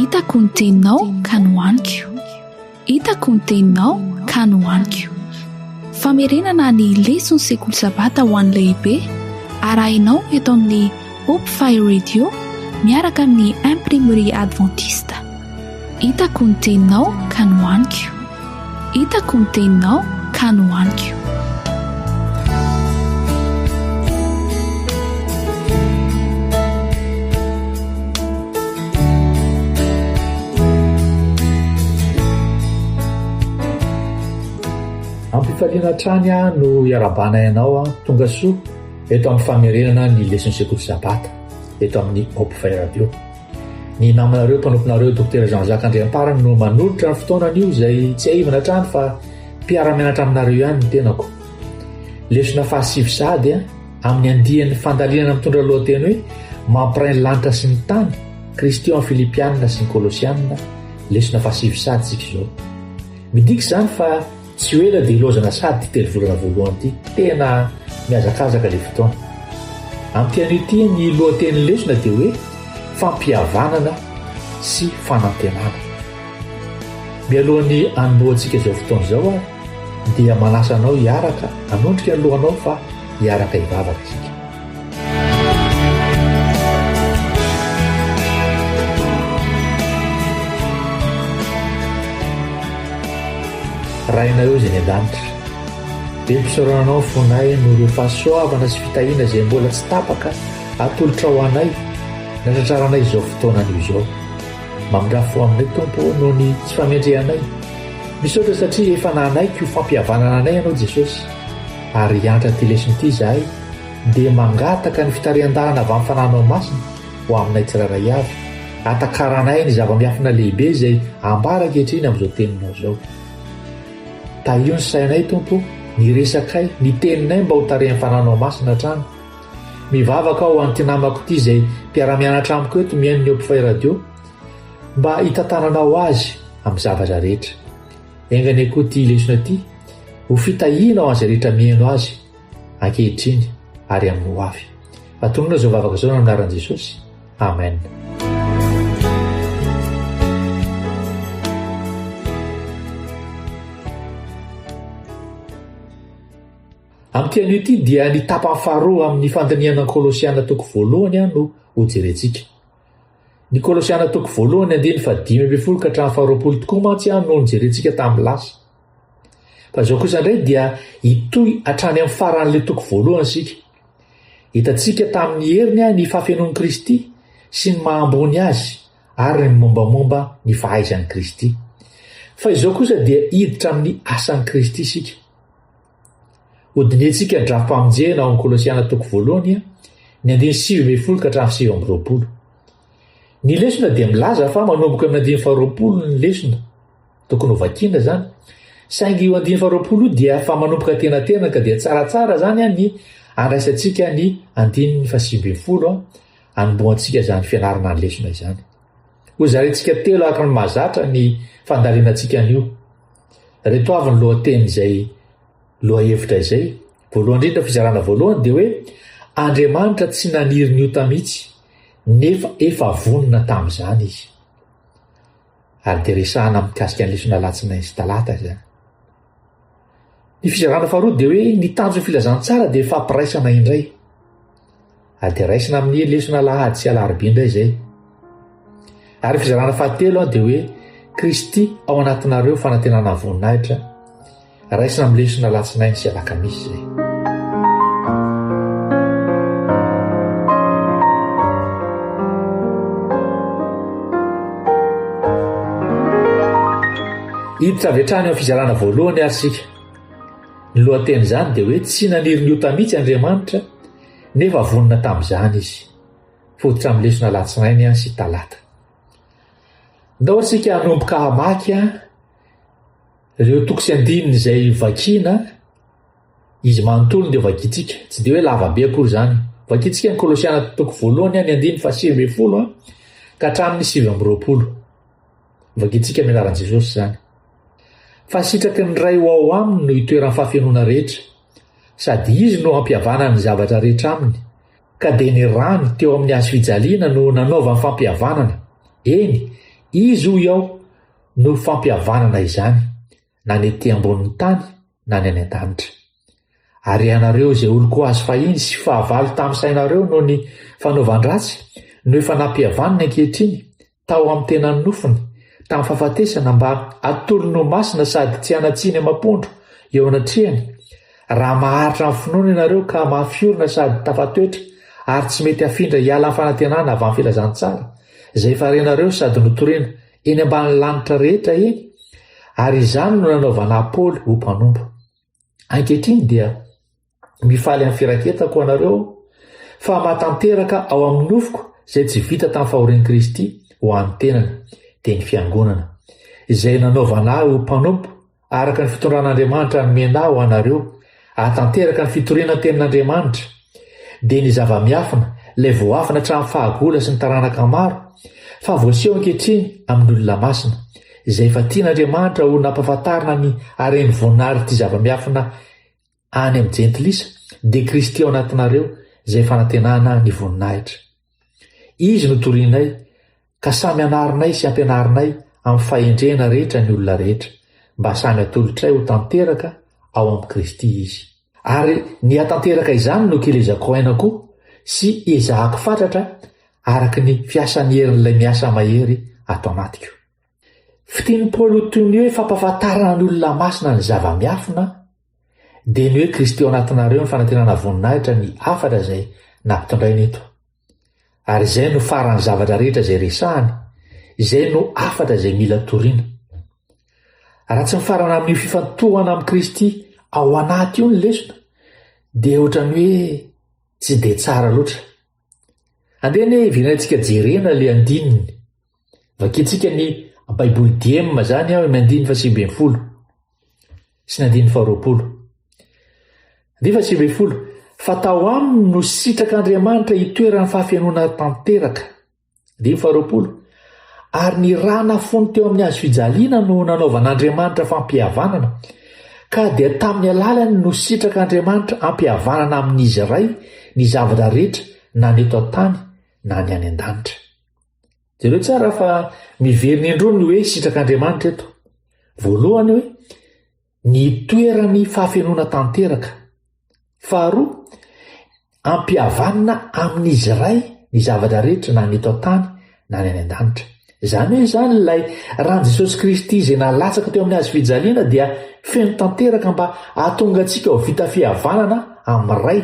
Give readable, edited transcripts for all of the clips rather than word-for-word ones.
hitako ny teninao ka nohaniko, hitako ny teninao ka nohaniko. Famerenana ny lesona sekoly sabata ho an'ny lehibe arahinao eto amin'ny Hope Fire Radio miaraka amin'ny imprimerie adventiste. Hitako ny teninao ka nohaniko, hitako ny teninao ka nohaniko. Ampifaliana trany no iarabana ianao tonga soa eto amin'ny famerenana ny lesona sekoly sabata eto amin'ny Hope Fire Radio. Ny namanareo mpanomponareo Dr Jean-Jacques Andriamparana no manolotra ny fotoanan'io izay tsy ahivana trany fa mpiara-mianatra aminareo ihany ny tenako. Lesona fahasivy sady amin'ny andian'ny fandalinana mitondra lohateny hoe mampiray ny lanitra sy ny tany, Kristy ao amin'ny Filipianina sy ny Kolosianina, lesona fahasivy sady tsika izao. Midika izany fa tsy ho ela dia ilozana sady telo volana voalohany ity, tena miazakazaka ilay fotoana. Amin'ity ny lohateny lesona dia hoe fampihavanana sy fanantenana. Mialohan'ny hanombohantsika izao fotoana izao dia manasa anao hiaraka hanondrika ny lohanao fa hiaraka hivavaka isika. Rainao izay ny an-danitra, dia mpisaorananao fonay no ireo fahasoavana sy fitahiana izay mbola tsy tapaka atolotra ho anay natratraranay izao fotoanan'io izao. Mamindrafo aminay Tompo noho ny tsy famendrehanay. Misaotra satria efa nanaiky io fampihavanana anay ianao Jesosy, ary hiantra ty lesona ity izahay dia mangataka ny fitarihan-dalana avy amin'ny fananao masina ho aminay tsirairay avy, atakaranay ny zava-miafina lehibe izay ambara ankehitriny amin'izao teninao izao. Tahio ny sainay Tompo, ny resakay, ny teninay mba ho tarehan'ny fananao masina hatrany. Mivavaka aho ho an'ity namako ity izay mpiara-mianatra amiko eto mihaino ny Hope Fire Radio mba hitantananao azy amin'ny zavatra rehetra. Engany koa ity lesona ity ho fitahiana ao an'izay rehetra mihaino azy ankehitriny ary amin'ny ho avy. Atonona izao vavaka izao amin'ny anaran'i Jesosy. Amen. Amin'ity anio ity dia ny tapany faharoa amin'ny fandiniana ny Kolosiana toko voalohany no ho jerentsika. Ny Kolosiana toko voalohany 5:5 ka hatramin'ny 20 tokoa mantsy no jerentsika tamin'ny lasa. Fa izao kosa indray dia hitohy hatrany amin'ny faran'ilay toko voalohany isika. Hitantsika tamin'ny heriny ny fahafenoan'i Kristy sy ny mahambony azy ary ny mombamomba ny fahaizan'i Kristy. Fa izao kosa dia hiditra amin'ny asan'i Kristy isika. Hodinetsika ny drafi-pamonjena ao amin'ny Kolosiana toko voalohany 7:20 ka hatramin'ny 7:20. Ny lesona dia milaza fa manomboka amin'ny 7:20 ny lesona tokony ho vakiana zany, saingy io 7:20 dia fa manomboka tenatenaka dia tsaratsara zany ny andraisantsika ny 7:20 anombohantsika zany fianarana ny lesona izany. Ho zarentsika telo araka ny mahazatra ny fandalinantsika an'io. Reto avy ny lohateny izay lohahevitra izay. Voalohany indrindra fizarana voalohany dia hoe Andriamanitra tsy naniry ny ota mihitsy nefa efa vonona tamin'izany izy. Ary dia resahana mikasika ny lesona alatsinainy sy talata izany. Ny fizarana faharoa dia hoe ny tanjony filazantsara dia fampiraisana indray. Ary dia raisina amin'ny lesona lahady sy alarobia indray izay. Ary fizarana fahatelo dia hoe Kristy ao anatinareo fanantenana voninahitra, raisina amin'ny lesona alatsinainy sy alakamisy izay. Hiditra avy hatrany amin'ny fizarana voalohany ary sika. Ny lohateny izany dia hoe tsy naniry ny ota mihitsy Andriamanitra nefa vonona tamin'izany izy. Fototra amin'ny lesona alatsinainy sy talata. Ndao antsika hanomboka hamaky ireo toko sy andininy izay vakiana, izy manontolo dia vakiantsika, tsy dia hoe lavabe akory izany. Vakiantsika ny Kolosiana toko voalohany 7:20 ka hatramin'ny 7:20. Vakiantsika mianaran'i Jesosy izany. Fa sitraky ny ray ho ao aminy no hitoeran'ny fahafenoana rehetra, sady izy no hampihavana ny zavatra rehetra aminy, ka dia ny rany teo amin'ny hazo fijaliana no nanaovany fampihavanana. Eny, izy hoy aho no fampihavanana izany na ny ety ambonin'ny tany na ny any an-danitra. Ary ianareo izay oloko azy fahiny sy fahavalo tamin'ny sainareo noho ny fanaovan-dratsy no efa nampihavanana ankehitriny tao amin'ny tenany nofiny tamin'ny fahafatesana mba atolony ho masina sady tsy hanatsiany amam-pondro eo anatrehany. Raha maharitra amin'ny finoana ianareo ka mafiorina sady tafatoetra ary tsy mety hafindra hiala amin'ny fanantenana avy amin'ny filazantsara izay efa renareo sady notorena eny ambanin'ny lanitra rehetra eny, ary izany no nanaovana Paoly ho mpanompo. Ankehitriny dia mifaly amin'ny firaketako anareo fa mahatanteraka ao amin'ny nofoko izay tsy vita tamin'ny fahorian'i Kristy ho an'ny tenany dia ny fiangonana izay nanaovana ahy ho mpanompo araka ny fitondran'Andriamanitra nomena ho anareo hahatanteraka ny fitoriana tenin'Andriamanitra dia ny zava-miafina ilay voafina hatramin'ny fahagola sy ny taranaka maro fa voaseho ankehitriny amin'ny olona masina izay efa tian'Andriamanitra ho nampahafantarina ny hareny voninahitra ty zava-miafina any amin'ny jentilisa dia Kristy ao anatinareo izay fanantenana ny voninahitra. Izy no torianay ka samy anarinay sy ampianarinay amin'ny fahendrena rehetra ny olona rehetra mba samy atolotray ho tanteraka ao amin'ny Kristy izy. Ary ny hatanteraka izany no kelezako aina koa sy ezahako fatratra araka ny fiasan'ny herin'ilay miasa mahery ato anatiko. Fitiany Paoly toy ny hoe fampahafantarana ny olona masina ny zava-miafina dia ny hoe Kristy ao anatinareo ny fanantenana voninahitra ny hafatra izay nampitondraina eto. Ary izay no faran'ny zavatra rehetra izay resahany, izay no hafatra izay mila toriana. Raha tsy mifarana amin'ny fifantohana amin'ny Kristy ao anaty io ny lesona dia ohatrany hoe tsy dia tsara loatra. Andehany viranantsika jerena ilay andininy. Vakintsika ny Baiboly Diema zany aho ny andininy 7 sy ny andininy 20. Andininy 7 fa tao aminy no sitrak'Andriamanitra hitoeran'ny fahafianoana tanteraka. Andininy 20 ary ny raha nafony teo amin'ny hazo fijaliana no nanaovan'Andriamanitra fampihavanana ka dia tamin'ny alalany no sitrak'Andriamanitra ampihavanana amin'izy iray ny zavatra rehetra na ny eto an-tany na ny any an-danitra. Jereo tsara fa miveriny indrony hoe sitrak'Andriamanitra eto. Voalohany hoe ny toerany fahafianoana tanteraka. Faharoa, ampihavanana amin'izy iray ny zavatra rehetra na ny eto an-tany na ny any an-danitra. Izany hoe izany ilay rany Jesosy Kristy izay nalatsaka teo amin'ny hazo fijaliana dia feno tanteraka mba ahatonga antsika ho vita fihavanana amin'ny ray,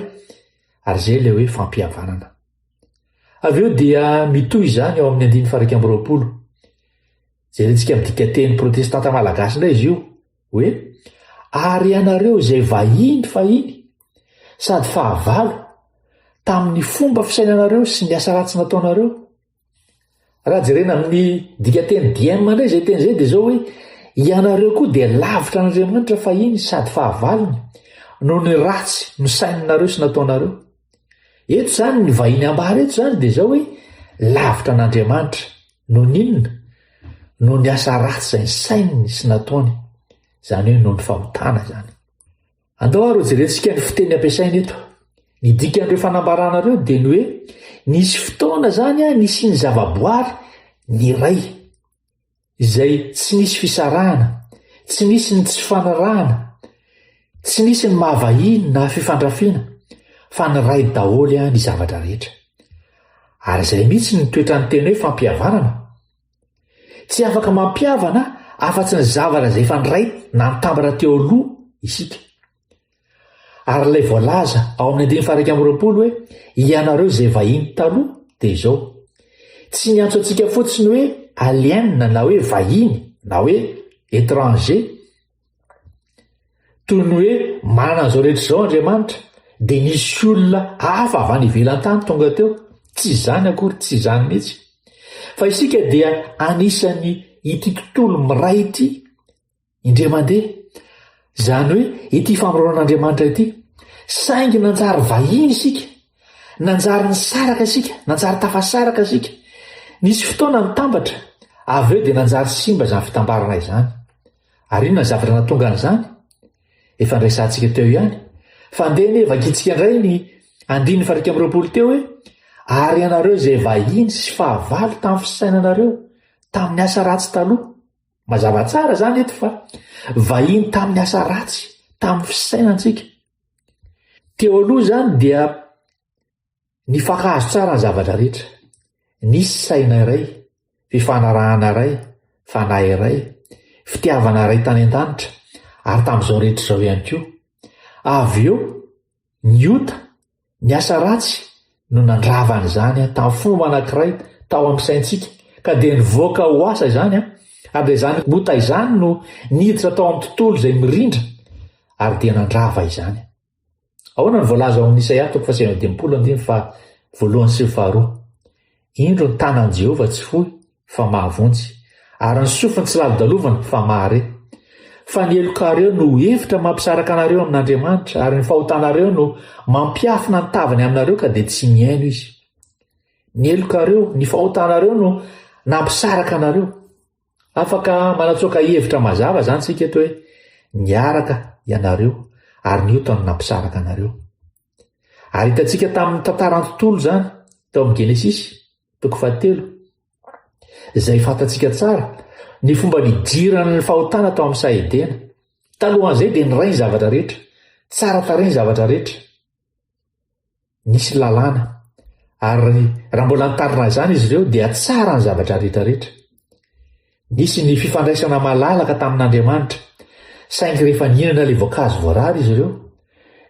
ary izay ilay hoe fampihavanana. Avy eo dia mitohy izany ao amin'ny 120. Jerentsika midika teny protestanta malagasy indray izy io hoe ary ianareo izay vahiny sady fahavalo tamin'ny fomba fisainanareo sy ny asa ratsy nataonareo. Raha jerena amin'ny dika teny Diema indray izay teny izay dia zao hoe ianareo koa dia lavitra an'Andriamanitra fahiny sady fahavalony noho ny ratsy no saininareo sy nataonareo. Eto zany ny vahiny ambara eto zany dia zao hoe lavitra an'Andriamanitra noho ninona noho ny asa ratsy izay ny saininy sy nataony, izany hoe noho ny famotana zany. Andao ary jerentsika ny fiteny ampiasaina eto. Ny dikan'ireo fanambaranareo dia ny hoe nisy fotoana zany nisy ny zavaboary ny ray izay tsy nisy fisarahana, tsy nisy ny tsy fanarahana, tsy nisy ny mahavahiny na fifandrafiana, fa ny ray daholy ny zavatra rehetra. Ary izay mihitsy ny toetra ny teny hoe fampihavanana. Tsy afaka mampihavana afa-tsy ny zavatra izay efa niray na nitambatra teo aloha isika. Ary ilay voalaza ao amin'ny 120 hoe ianareo izay vahiny taloha dia izao. Tsy niantso antsika fotsiny hoe aliena na hoe vahiny na hoe étranger. Toy ny hoe manana an'izao rehetra izao Andriamanitra dia nisy olona hafa avy any ivelan-tany tonga teo. Tsy izany akory, tsy izany mihitsy. Fa isika dia anisany ity tontolo miray ity indray mandeha. Izany hoe ity famoroan'Andriamanitra ity. Saingy nanjary vahiny isika, nanjary nisaraka isika, nanjary tafasaraka isika. Nisy fotoana nitambatra, avy eo dia nanjary simba izany fitambarana izany. Ary inona ny zavatra nahatonga an'izany? Efa niraisantsika teo ihany. Fa andehany vakintsika indray ny 120 teo hoe ary ianareo izay vahiny sy fahavalo tamin'ny fisainanareo tamin'ny asa ratsy taloha, mazava tsara zany eto fa vahiny tamin'ny asa ratsy tamin'ny fisainantsika. Teo aloha zany dia nifankahazo tsara ny zavatra rehetra, nisy saina iray, fifanarahana iray, fanahy iray, fitiavana iray tany an-danitra, ary tamin'izao rehetra izao ihany koa. Avy eo ny ota, ny asa ratsy no nandravana izany tamin'ny fomba anankiray tao amin'ny saintsika, ka dia nivoaka ho asa izany ary dia izany ota izany no niditra tao amin'ny tontolo izay mirindra ary dia nandrava izany. Ahoana ny voalaza ao amin'ny Isaia 1:1-2 Indro ny tanan'i Jehovah tsy fohy fa mahavonjy, ary ny sofiny tsy lalo-dalovana fa mahare. Fa ny helokareo no hevitra mampisaraka anareo amin'Andriamanitra, ary ny fahotanareo no mampiafina ny tavany aminareo ka dia tsy miaino izy. Ny helokareo, ny fahotanareo no nampisaraka anareo. Afaka manatsoaka hevitra mazava zany sika eto hoe niaraka ianareo ary ny ota no nampisaraka anareo. Ary hitantsika tamin'ny tantarany tontolo zany tao amin'ny Genesisy 1, izay fantatsika tsara ny fomba nidirana ny fahotana tao amin'ny Saedena. Talohan'izay dia niray ny zavatra rehetra, tsara tarehy ny zavatra rehetra, nisy lalàna, ary raha mbola nitarina izany izy ireo dia tsara ny zavatra rehetrarehetra. Nisy ny fifandraisana malalaka tamin'Andriamanitra, saingy rehefa nihinana ilay voankazo voarary izy ireo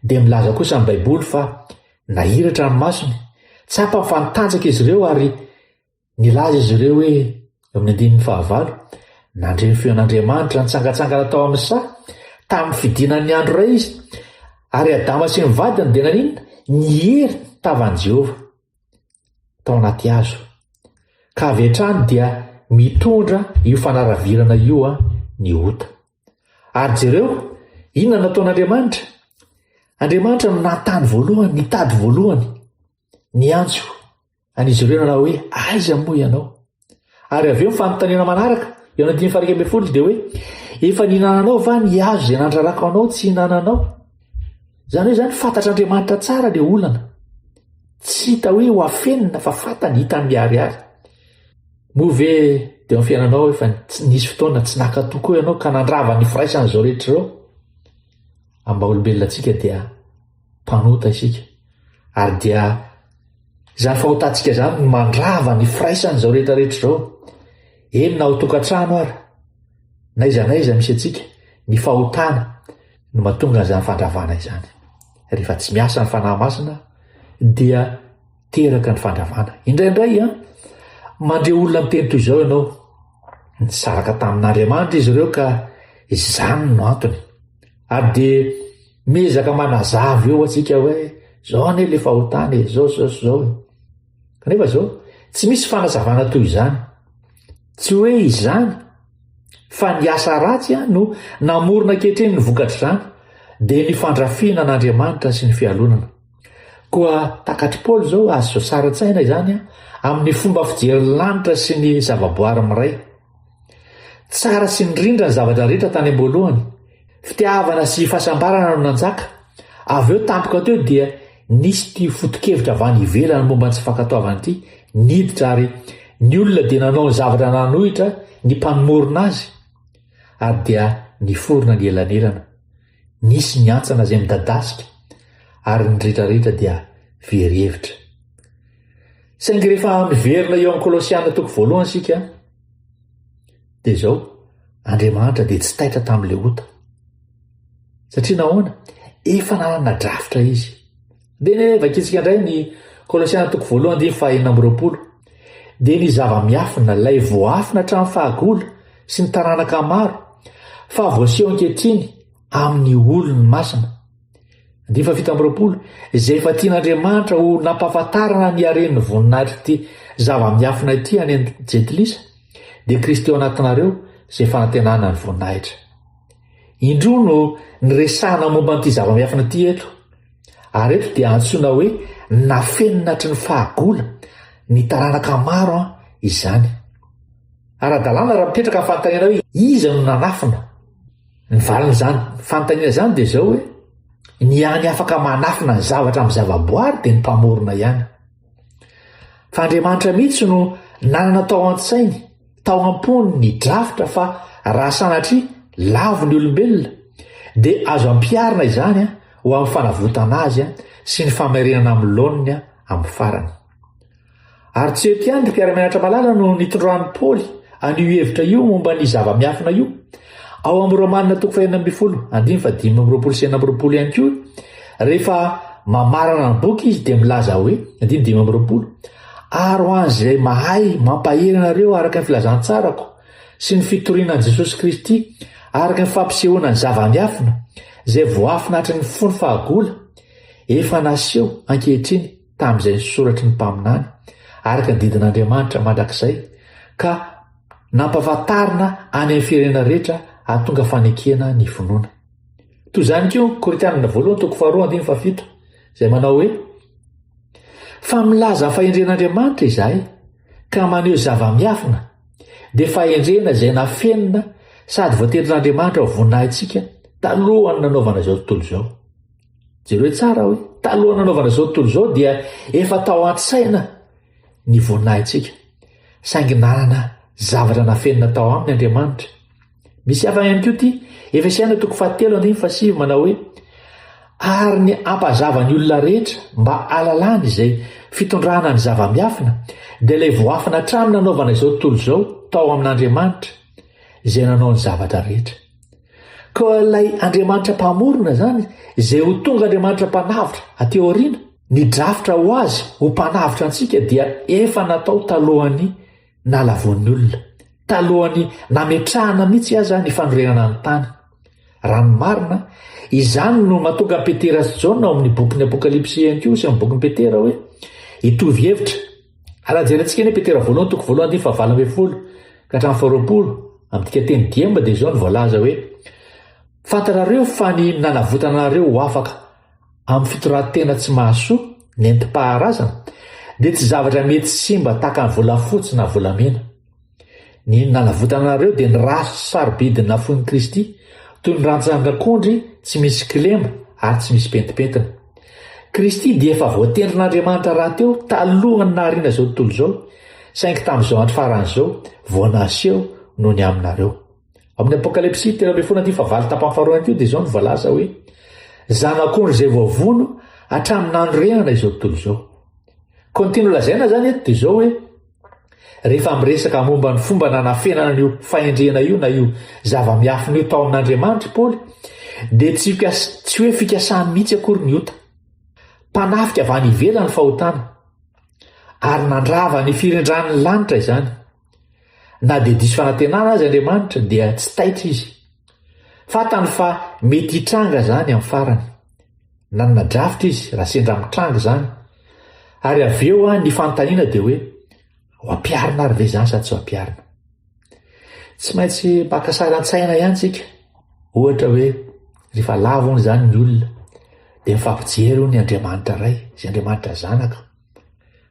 dia milaza kosa ny Baiboly fa nahiratra ny masony, tsapa ny fanotanjaka izy ireo, ary nilaza izy ireo hoe amin'ny 19 nandreny feon'Andriamanitra nitsangatsangana tao amin'ny sa tamin'ny fidinan'ny andro iray izy, ary Adama sy ny vadiny dia naninona nihery tavan'i Jehovah tao anaty hazo, ka avy hatrany dia mitondra io fanaravirana io ny ota. Ary jereo, inona nataon'Andriamanitra? Andriamanitra no nantany voalohany, nitady voalohany ny antso an'izy ireo nanao hoe aiza moa ianao? Ary avy eo ny fanontaniana manaraka eo amin'ny 1:12 dia hoe efa nihinananao va ny hazo izay nandrarako anao tsy hinananao? Zany hoe zany fantatr'Andriamanitra tsara ilay olana, tsy hita hoe ho afenina fa fantany, hitany miariary. Moa ve dia amin'ny fiainanao efa nisy fotoana tsy nakatoa koa ianao ka nandrava ny firaisan'izao rehetra izao? Amin'ny maha-olombelona antsika dia mpanota isika, ary dia izany fahotantsika izany no mandrava ny firaisan'izao rehetrarehetra izao. Eny na ho tokantrano ary na iza misy antsika, ny fahotana no mahatonga an'izany fandravana izany. Rehefa tsy miasa ny fanahy masina dia teraka ny fandravana. Indraindray mandre olona miteny toy izao ianao, nisaraka tamin'Andriamanitra izy ireo ka izany no antony, ary dia mezaka manazava eo atsika hoe zao ane le fahotana e, zao. Kanefa zao tsy misy fanazavana toy izany, tsy hoe izany fa ny asa ratsy no namorona ankehitriny ny vokatra izany, dia ny fandrafiana an'Andriamanitra sy ny fialonana. Koa takatry Paoly zao azo zao sara-tsaina izany amin'ny fomba fijery lanitra sy ny zavaboary miray. Tsara sy nirindra ny zavatra rehetra tany am-boalohany, fitiavana sy fahasambarana no nanjaka. Avy eo tampoka teo dia nisy ty foto-kevitra avy any ivelany momba ny tsy fankatoavana ity niditra, ary ny olona dia nanao ny zavatra nanohitra ny mpanomorona azy, ary dia niforona ny elanelana. Nisy ny antsana izay midadasika, ary ny rehetrarehetra dia very-hevitra. Saingy rehefa miverina eo amin'ny Kolosiana 1 sika dia zao, Andriamanitra dia tsy taitra tamin'ilay ota. Satria nahoana? Efa nanana drafitra izy. Dia vakitsika indray ny Kolosiana 1:1-20 dia ny zava-miafina, ilay voafina hatramin'ny fahagola sy ny taranaka maro, fa voaseho ankehitriny amin'ny olony masina. 20 izay efa tian'Andriamanitra ho nampahafantarana ny haren'ny voninahitra ity zava-miafina ity any an-jetilisa, dia Kristy ao anatinareo izay fanantenana ny voninahitra. Indro no niresahana momba n'ity zava-miafina ity eto, ary eto dia antsoina hoe nafenina hatry ny fahagola, ny taranaka maro izany. Ara-dalàna raha mipetraka ny fanontaniana hoe iza no nanafina? Ny valin'izany fanontaniana izany dia zao hoe ny any afaka manafina ny zavatra amin'ny zavaboary dia ny mpamorona ihany. Fa Andriamanitra mihitsy no nanana tao an-tsainy tao am-pony ny drafitra fa raha sanatry lavo ny olombelona dia azo ampiarina izany ho amin'ny fanavotana azy sy ny famarinana amin'ny laoniny amin'ny farany. Ary tsy ety ihany ny mpiara-mianatra malala no nitondran'ny Paoly an'io hevitra io momba ny zava-miafina io ao amin'ny Romanina 5:5-5 ihany koa, rehefa mamarana ny boky izy dia milaza hoe 5:5 ary ho an'izay mahay mampahery anareo araka ny filazantsarako sy ny fitorianan'i Jesosy Kristy araka ny fampisehoana ny zava-miafina izay voafinatry ny fony fahagola efa naseho ankehitriny tamin'izay nisoratry ny mpaminany araka ny didin'Andriamanitra mandrakizay ka nampahafantarina any amin'ny firenena rehetra ahatonga fanekena ny finoana. Toy izany koa Korintianina 2:2-7 izay manao hoe fa milaza fahendren'Andriamanitra izahay ka maneho zava-miafina dia fahendrena izay nafenina sady voaterin'Andriamanitra ho voninahitsika talohany nanaovana izao tontolo izao. Jereo tsara hoe talohany nanaovana izao tontolo izao dia efa tao an-tsaina ny voninahitsika saingy nanana zavatra nafenina tao aminy Andriamanitra. Misy hafa ihany koa ty Efesiana 4:7 manao hoe ary ny ampazava ny olona rehetra mba alalany izay fitondrana ny zava-miafina dia ilay voafina hatrany nanaovana izao tontolo izao tao amin'Andriamanitra izay nanao ny zavatra rehetra. Ka ilay Andriamanitra mpamorona zany izay ho tonga Andriamanitra mpanavitra aty aoriana, ny drafitra ho azy ho mpanavitra antsika dia efa natao talohany nalavon'ny olona, talohany nametrahana mihitsy aza ny fanorenana ny tany. Raha ny marina, izany no mahatonga Petera sy Jaona ao amin'ny bokin'ny Apokalipsy ihany koa sy amin'ny bokin'ny Petera hoe hitovy hevitra. Raha jerentsika ny Petera 1:1-20 ka hatramin'ny 20 amin'ny teny diemba dia izao ny voalaza hoe fantarareo fa ny nanavotana anareo ho afaka amin'ny fitoran-tena tsy mahasoa ny enti-paharazana dia tsy zavatra mety simba tahaka ny volafotsy na volamena. Ny nanavotana anareo dia ny raso sarobidiny nafon'i Kristy toy ny rantsan-akondry tsy misy kilema ary tsy misy pentipentina. Kristy dia efa voatendrin'Andriamanitra raha teo talohany nahariana izao tontolo izao saingy tamin'izao andro faran'izao vao naseho noho ny aminareo. Amin'ny Apokalipsy 3:7-8 dia izao ny voalaza hoe zanak'ondry izay voavono hatramin'ny andro renana izao tontolo izao. Kontino lazaina zany eto dia izao hoe rehefa miresaka momba ny fomba nanafenana io fahendrena io na io zava-miafina io tao amin'Andriamanitra Paoly dia tsy hoe fikasany mihitsy akory ny ota. Mpanafika avy any ivelany fahotana ary nandrava ny firendrany lanitra izany. Na dia diso fanantenana azy Andriamanitra dia tsy taitra izy. Fantany fa mety hitranga zany amin'ny farany. Nanana drafitra izy raha sendra mitranga zany. Ary avy eo ny fanontaniana dia hoe ho ampiarina ary ve zany sady tsy ho ampiarina. Tsy maintsy maka sara an-tsaina ihany tsika. Ohatra hoe rehefa lavony zany ny olona dia mifampijery ny Andriamanitra ray, izay Andriamanitra zanaka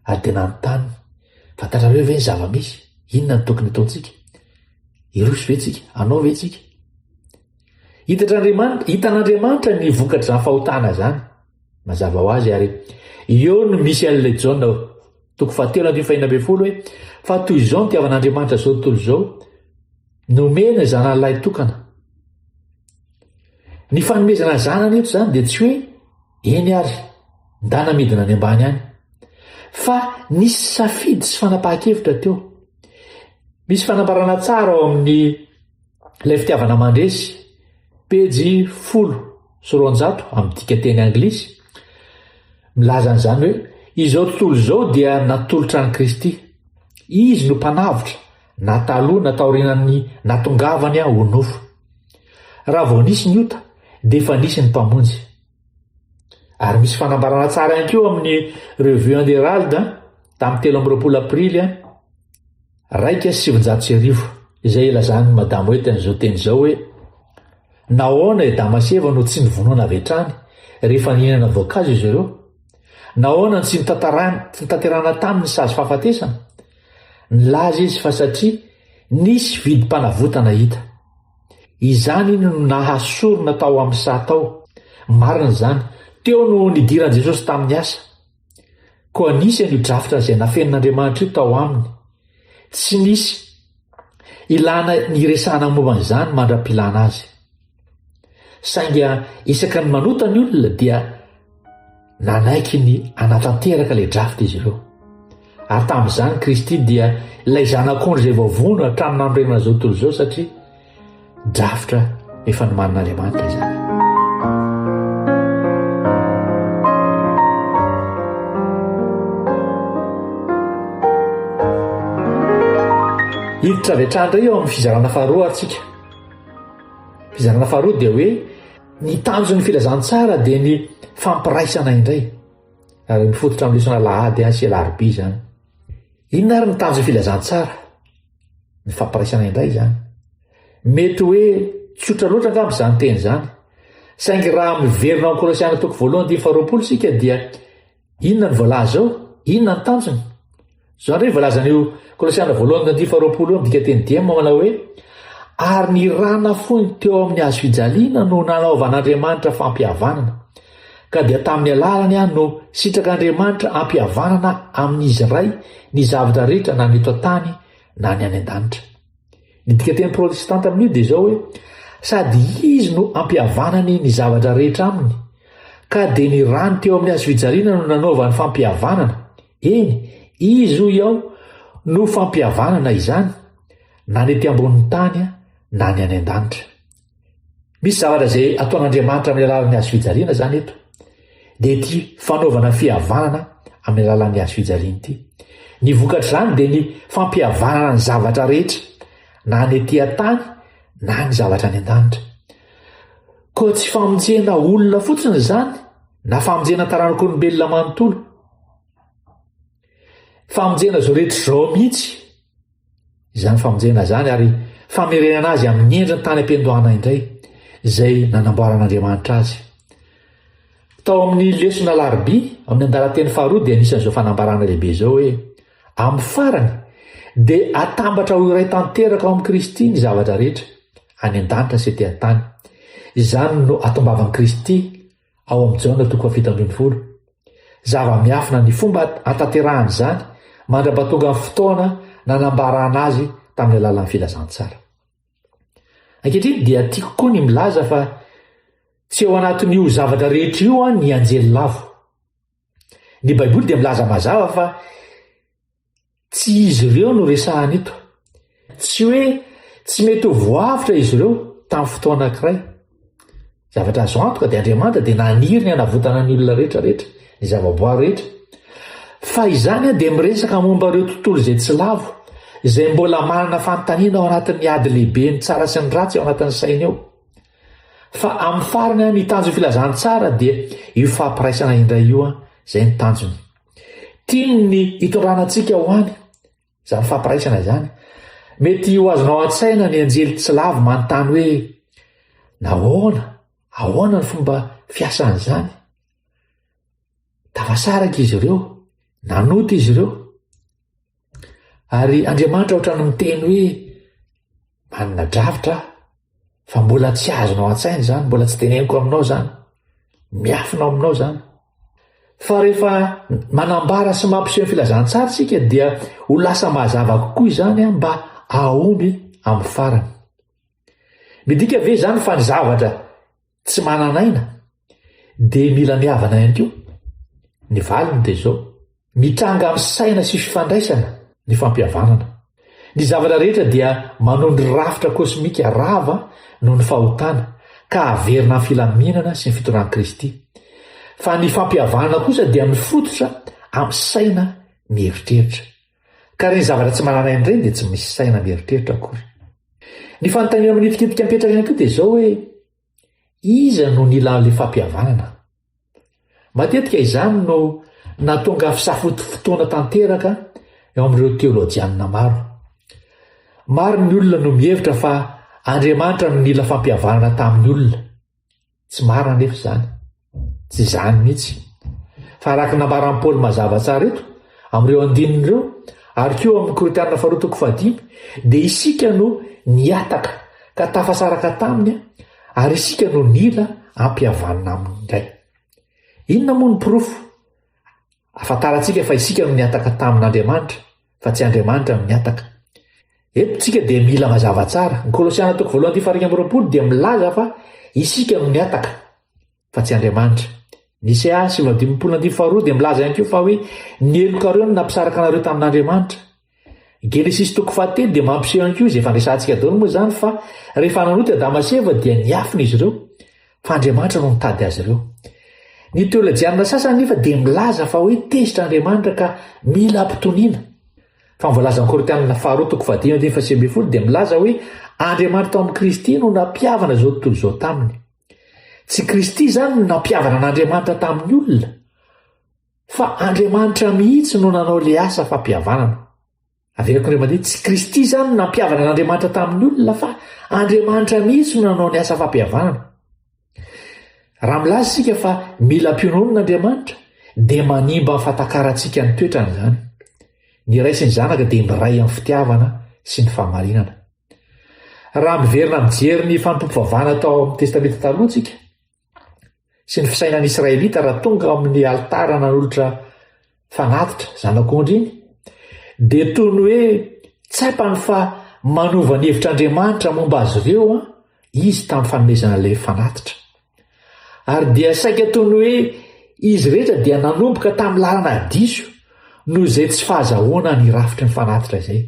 ary dia nanontany fantatrareo ve ny zava-misy, inona ny tokony ataontsika, irosy ve tsika, anao ve tsika. Hitan'Andriamanitra ny vokatra zany fahotana zany mazava ho azy. Ary eo no misy an'ilay Jaona 4:7-5 hoe fa toy izao ny tiavan'Andriamanitra izao tontolo izao nomena zanan'ilay tokana. Ny fanomezana zanany eto zany dia tsy hoe eny ary ndana midina any ambany any, fa nisy safidy sy fanapahan-kevitra teo. Misy fanambarana tsara ao amin'ny ilay fitiavana mandresy pejy 10 amin'ny dika teny anglisy milaza an'izany hoe izao tontolo izao dia natolotra ny Kristy. Izy no mpanavitra na taloha na taorinan'ny natongavany ho nofo. Raha vao nisy ny ota dia efa nisy ny mpamonjy. Ary misy fanambarana tsara ihany koa amin'ny Revue en Herald tamin'ny 13 Aprily 1909 izay ilazany madamo hoe tan'izao teny izao hoe nahoana i Damaseva no tsy nivonoana avy hatrany rehefa nihinana voankazo izy ireo. Nahoana no tsy nitanterana taminy sazy fahafatesana. Nilaza izy fa satria nisy vidim-panavotana hita. Izany no nahasorona tao amin'ny satao. Marina zany, teo no nidiran'i Jesosy tamin'ny asa. Koa nisy an'io drafitra izay nafenin'Andriamanitra io tao aminy. Tsy nisy ilana ny resahana momban'izany mandra-pilana azy. Sainga isaka ny manota ny olona dia nanaiky ny anatanteraka ilay drafitra izy ireo. Ary tamin'izany Kristy dia ilay zanak'ondry izay voavono hatramin'ny andro zao tontolo izao satria drafitra efa nomanin'Andriamanitra izany. Hiditra avy hatrany indray eo amin'ny fizarana faharoa atsika. Fizarana faharoa dia hoe ny tanjon'ny filazantsara dia ny fampiraisana indray. Ary mifototra amin'ny lesona lahady sy alarobia izany. Inona ary ny tanjon'ny filazantsara? Ny fampiraisana indray izany. Mety hoe tsotra loatra angamba izany teny izany. Saingy raha miverina ao Kolosiana 1:20 sika dia inona ny voalaza ao? Inona ny tanjony? Zao indray voalazan'io Kolosiana 1:20 dika teny dia manao hoe ary ny rana foiny teo amin'ny hazo fijaliana no nanaovan'Andriamanitra fampihavanana, ka dia tamin'ny alalany no sitrak'Andriamanitra ampihavanana amin'izy iray ny zavatra rehetra na ny eto tany na ny any an-danitra. Ny dika teny protestanta amin'io dia zao hoe sady izy no ampihavanany ny zavatra rehetra aminy, ka dia ny rano teo amin'ny hazo fijaliana no nanaovany fampihavanana. Eny, izy ho iaho no fampihavanana izany na ny ety ambonin'ny tany na ny any an-danitra. Misy zavatra izay ataon'Andriamanitra amin'ny alalan'ny hazo fijaliana izany eto, dia ity fanaovana fihavanana amin'ny alalan'ny hazo fijaliana ity. Ny vokatra izany dia ny fampihavanana ny zavatra rehetra na ny ety an-tany na ny zavatra any an-danitra. Koa tsy famonjena olona fotsiny izany na famonjena taranak'olombelona manontolo. Famonjena zao rehetra zao mihitsy izany famonjena zany, ary famerenana azy amin'ny endriny tany am-piandohana indray izay nanamboaran'Andriamanitra azy. Tao amin'ny lesona larobia amin'ny andalateny faharoa dia anisan'izao fanambarana lehibe izao hoe amin'ny farany dia atambatra ho iray tanteraka ao amin'ny Kristy ny zavatra rehetra any an-danitra sy ety an-tany. Izany no atombavan'i Kristy ao amin'ny Jaona 7:20. Zava-miafina ny fomba atanterahany izany mandra-pahatonga amin'ny fotoana nanambarana azy tamin'ny alalan'ny filazantsara. Ankehitriny dia tiako koa ny milaza fa tsy ao anatin'io zavatra rehetra io ny anjely lavo. Ny Baiboly dia milaza mazava fa tsy izy ireo no resahany eto. Tsy hoe tsy mety ho voavitra izy ireo tamin'ny fotoana anankiray. Zavatra azo antoka dia Andriamanitra dia naniry ny hanavotana ny olona rehetrarehetra, ny zavaboary rehetra. Fa izany dia miresaka momba ireo tontolo izay tsy lavo, izay mbola manana fanontaniana ao anatin'ny ady lehibe ny tsara sy ny ratsy ao anatin'ny sainy eo. Fa amin'ny farany ny tanjon'ny filazantsara dia io fampiraisana indray io izay ny tanjony. Tiany ny itoranantsika ho any izany fampiraisana izany. Mety ho azonao an-tsaina ny anjely tsy lavo manontany hoe ahoana ny fomba fiasan'izany? Tafasaraka izy ireo, nanota izy ireo. Ary Andriamanitra ohatrany miteny hoe manana drafitra fa mbola tsy azonao an-tsaina izany, mbola tsy teneniko aminao izany, miafina aminao izany. Fa rehefa manambara sy mampiseho ny filazantsara isika dia ho lasa mazava kokoa izany mba ahomby amin'ny farany. Midika ve izany fa ny zavatra tsy mananaina dia mila mihavana ihany koa? Ny valiny dia izao, mitranga amin'ny saina sy fifandraisana ny fampihavanana. Ny zavatra rehetra dia manondry rafitra kosmika rava noho ny fahotana ka averina amin'ny filaminana sy ny fitoran'i Kristy. Fa ny fampihavanana kosa dia mifototra amin'ny saina mieritreritra. Ka ny zavatra tsy mananaina indray dia tsy misy saina mieritreritra akory. Ny fanontaniana manitikitika mipetraka ihany koa dia izao hoe iza no nila an'ilay fampihavanana? Matetika izany no nahatonga fisafoty fotoana tanteraka eo amin'ireo teolojianina maro. Maro ny olona no mihevitra fa Andriamanitra no nila fampihavanana tamin'ny olona. Tsy marina nefa izany. Tsy izany mihitsy. Fa araka nambaran'i Paoly mazava tsara eto amin'ireo andinin'ireo ary koa amin'ny Korintana 2:5 dia isika no niataka ka tafasaraka taminy ary isika no nila ampihavanana aminy indray. Inona moa ny porofo? Afantarantsika fa isika no niataka tamin'Andriamanitra fa tsy Andriamanitra no niataka. Etontsika dia mila mazava tsara. Ny Kolosiana 1:20 dia milaza fa isika no niataka fa tsy Andriamanitra. Ny Isaya 5:12 dia milaza ihany koa fa hoe ny elokareo no nampisaraka anareo tamin'Andriamanitra. Genesis 1:7 dia mampiseho ihany koa izay fandraisantsika daholo moa izany fa rehefa nanota Damaseva dia niafina izy ireo fa Andriamanitra no nitady azy ireo. Ny teolojianina sasany nefa dia milaza fa hoe tezitr'Andriamanitra ka mila ampitoniana. Fa ny voalazan'ny Korintianina 2:10 dia milaza hoe Andriamanitra tao amin'ny Kristy no nampiavana izao tontolo izao taminy. Tsy Kristy izany no nampiavana an'Andriamanitra tamin'ny olona, fa Andriamanitra mihitsy no nanao ilay asa fampihavanana. Averako indray mandeha, tsy Kristy izany no nampiavana an'Andriamanitra tamin'ny olona, fa Andriamanitra mihitsy no nanao ny asa fampihavanana. Raha milaza isika fa mila ampionoana n'Andriamanitra, dia manimba ny fahatakarantsika ny toetrany izany. Ny Ray sy ny Zanaka dia miray amin'ny fitiavana sy ny fahamarinana. Raha miverina mijery ny fanompoam-pivavahana tao amin'ny testamenta taloha tsika sy ny fisainan'ny Israelita raha tonga amin'ny altara nanolotra fanatitra zanak'ondry iny, dia toy ny hoe tsapany fa manova ny hevitr'Andriamanitra momba azy ireo izy tamin'ny fanomezana ilay fanatitra. Ary dia saika toy ny hoe izy rehetra dia nanomboka tamin'ny lalana diso noho izay tsy fahazahoana ny rafitry ny fanatitra izay.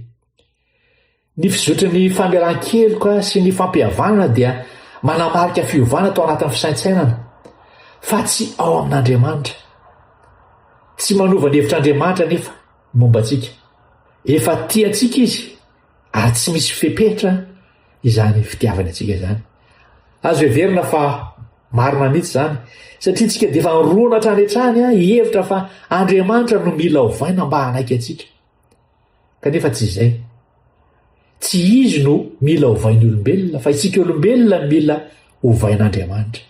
Ny fizotry ny famelan-keloka sy ny fampihavanana dia manamarika fiovana tao anatin'ny fisaintsainana, fa tsy ao amin'Andriamanitra. Tsy manova ny hevitr'Andriamanitra nefa momba antsika. Efa tiantsika izy ary tsy misy fihepehitra izany fitiavany antsika izany. Azo heverina fa marina mihitsy izany, satria tsika dia efa nirona hatrany hihevitra fa Andriamanitra no mila ovaina mba hanaiky antsika. Kanefa tsy izay. Tsy izy no mila ovain'ny olombelona, fa isika olombelona no mila ovain'Andriamanitra.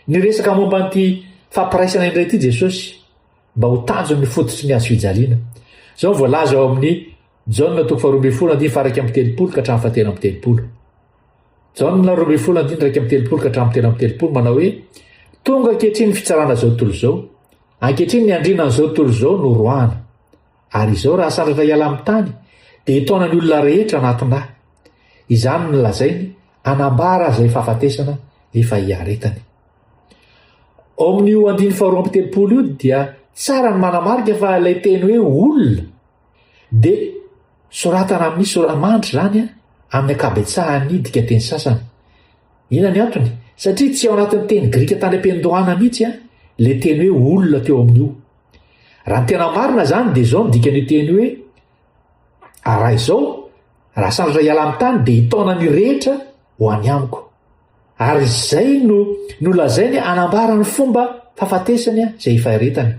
Ny resaka momba an'ity fampiraisana indray ity Jesosy mba ho tanjony ny fototry ny azo fijaliana. Izao voalaza ao amin'ny Jaona 2:12-13 Jaona 2:13 manao hoe tonga ankehitriny ny fitsarana izao tontolo izao, ankehitriny ny andrinana izao tontolo izao no roahana, ary izao raha sandratra hiala amin'ny tany dia hitaona ny olona rehetra anatin'ahy. Izany no lazainy anambara izay fahafatesana efa hiaretany. Ao amin'io 2:13 io dia tsara ny manamarika fa ilay teny hoe olona dia soratana amin'ny soramandry izany amin'ny ankabetsahany dika teny sasany. Ina ny antony? Satria tsy ao anatin'ny teny Grika tany am-piandohana mihitsy ilay teny hoe olona teo amin'io. Raha ny tena marina izany dia izao ny dikan'io teny hoe raha izao raha sandratra hiala amin'ny tany dia hitaona ny rehetra ho any amiko. Ary izay no lazainy anambara ny fomba fahafatesany izay efa hiaretany.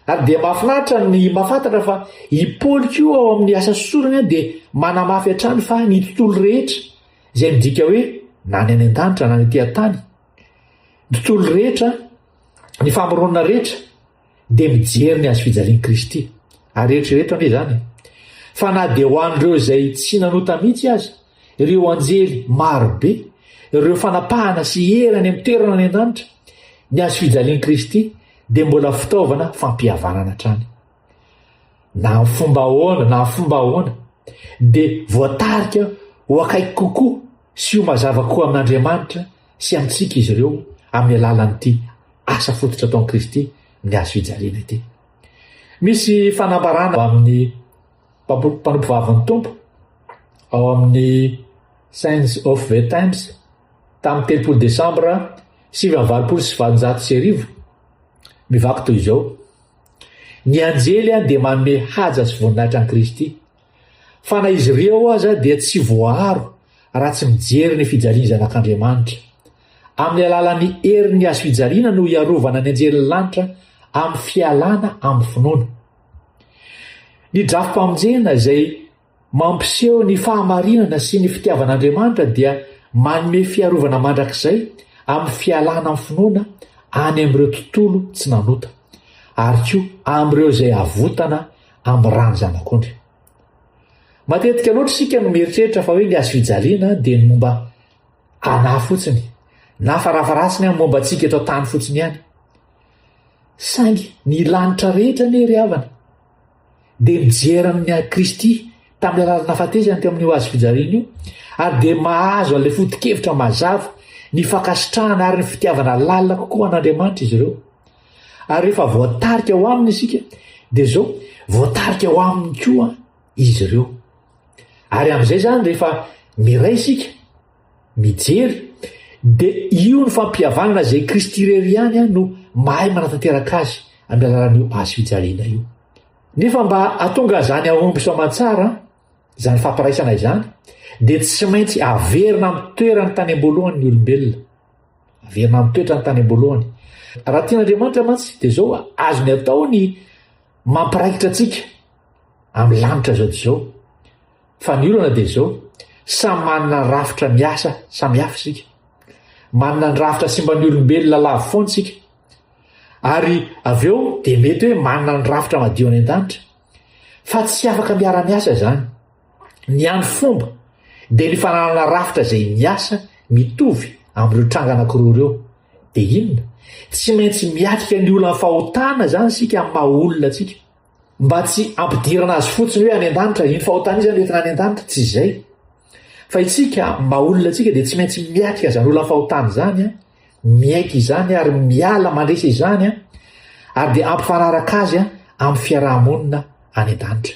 Ary dia mahafinaritra ny mahafantatra fa i Paoly koa ao amin'ny asa sorany dia manamafy hatrany fa ny tontolo rehetra izay midika hoe na ny any an-danitra na ny etỳ an-tany, ny tontolo rehetra, ny famoronana rehetra dia mijery ny azo fijalian'i Kristy. Ary rehetrarehetra anie izany. Fa na dia ho an'ireo izay tsy nanota mihitsy aza, ireo anjely marobe, ireo fanapahana sy herany amin'ny toerana any an-danitra, ny azo fijalian'i Kristy dia mbola fitaovana fampihavanana hatrany. Na amin'ny fomba ahoana na amin'ny fomba ahoana dia voatarika ho akaiky kokoa sy ho mazava koa amin'Andriamanitra sy amintsika izy ireo amin'ny alalan'ity asa fototra ataon'i Kristy ny azo fijaliana ity. Misy fanambarana amin'ny mpanompo vavan'ny tompo ao amin'ny Signs of the Times tamin'ny 3 Desambra 1990 mivaky toy izao: ny anjely dia manome haja sy voninahitra an'i Kristy, fa na izy ireo aza dia tsy voaharo raha tsy mijery ny fijaliany zanak'Andriamanitra. Amin'ny alalan'ny herin'ny azo fijaliana no iarovana ny anjelin'ny lanitra amin'ny fialana amin'ny finoana. Ny drafim-pamonjena izay mampiseho ny fahamarinana sy ny fitiavan'Andriamanitra dia manome fiarovana mandrakizay amin'ny fialana amin'ny finoana any amin'ireo tontolo tsy nanota, ary koa amin'ireo izay avotana amin'ny rany zanak'ondry. Matetika loatra isika no mieritreritra fa hoe ny azo fijaliana dia ny momba anahy fotsiny na farafaratsiny amin'ny momba antsika eto an-tany fotsiny ihany. Saingy ny lanitra rehetra ny ry havana dia mijery amin'ny Kristy tamin'ny alalana fatezany teo amin'io azy fijariana io ary dia mahazo an'ilay foto-kevitra mazava ny fankasitrahana ary ny fitiavana lalina kokoa an'Andriamanitra izy ireo. Ary rehefa voatarika ao aminy isika dia zao voatarika ao aminy koa izy ireo. Ary amin'izay zany rehefa miray isika mijery dia io ny fampihavanana izay Kristy irery ihany no mahay manatanteraka azy amin'ny alalan'io azy fijaliana io. Nefa mba hatonga zany aomby soamantsara zany fampiraisana izany dia tsy maintsy averina amin'ny toerany tany am-boalohany ny olombelona. Averina amin'ny toetra ny tany am-boalohany. Raha tian'Andriamanitra mantsy dia zao azony atao ny mampiraikitra antsika amin'ny lanitra zao zao. Fa ny olana dia zao samy manana ny rafitra miasa samihafa isika. Manana ny rafitra simban'ny olombelona lavo foana isika. Ary avy eo dia mety hoe manana ny rafitra madio any an-danitra. Fa tsy afaka miara-miasa zany. Ny any fomba dia ny fananana rafitra izay miasa mitovy amin'ireo tranga anankiroa ireo. Dia inona? Tsy maintsy miatrika ny olona fahotana zany isika amin'ny maha olona antsika. Mba tsy ampidirana azy fotsiny hoe any an-danitra, iny fahotana izany entina any an-danitra, tsy izay. Fa isika maha olona antsika dia tsy maintsy miatrika zany olona fahotana zany, miaiky izany ary miala mandresa izany, ary dia ampifanaraka azy amin'ny fiarahamonina any an-danitra.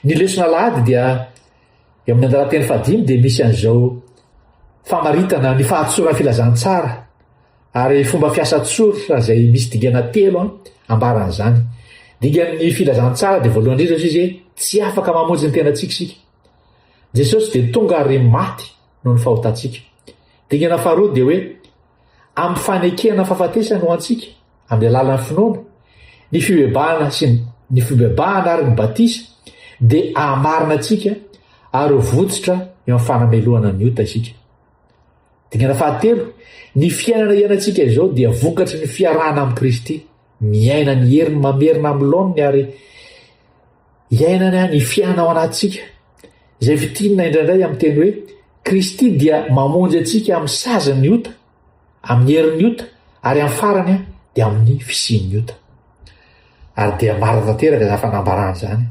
Ny lesona lahady dia amin'ny andaran-teny 5 dia misy an'izao famaritana ny fahatsorana filazantsara ary fomba fiasa tsoratra izay misy dingana 3 ambaran'izany. Dingan'ny filazantsara dia voalohany indrindra izy tsy afaka mamonjy ny tenantsika isika. Jesosy dia tonga ary maty noho ny fahotantsika. Dingana faharoa dia hoe amin'ny fanekena fahafatesana ho antsika amin'ny alalan'ny finoana, ny fibebahana sy ny fibebahana ary ny batisa dia amarina antsika ary ho votsitra eo amin'ny fanamelohana ny ota isika. Dingana fahatelo, ny fiainana ianantsika izao dia vokatry ny fiarahana amin'ny Kristy, miaina ny heriny mamerina amin'ny laoniny ary iainana ny fiainana ao anatsika. Izay fitinina indraindray amin'ny teny hoe Kristy dia mamonjy antsika amin'ny sazany ny ota, amin'ny herin'ny ota ary amin'ny farany dia amin'ny fisian'ny ota. Ary dia maro tanteraka izany fanambarana izany.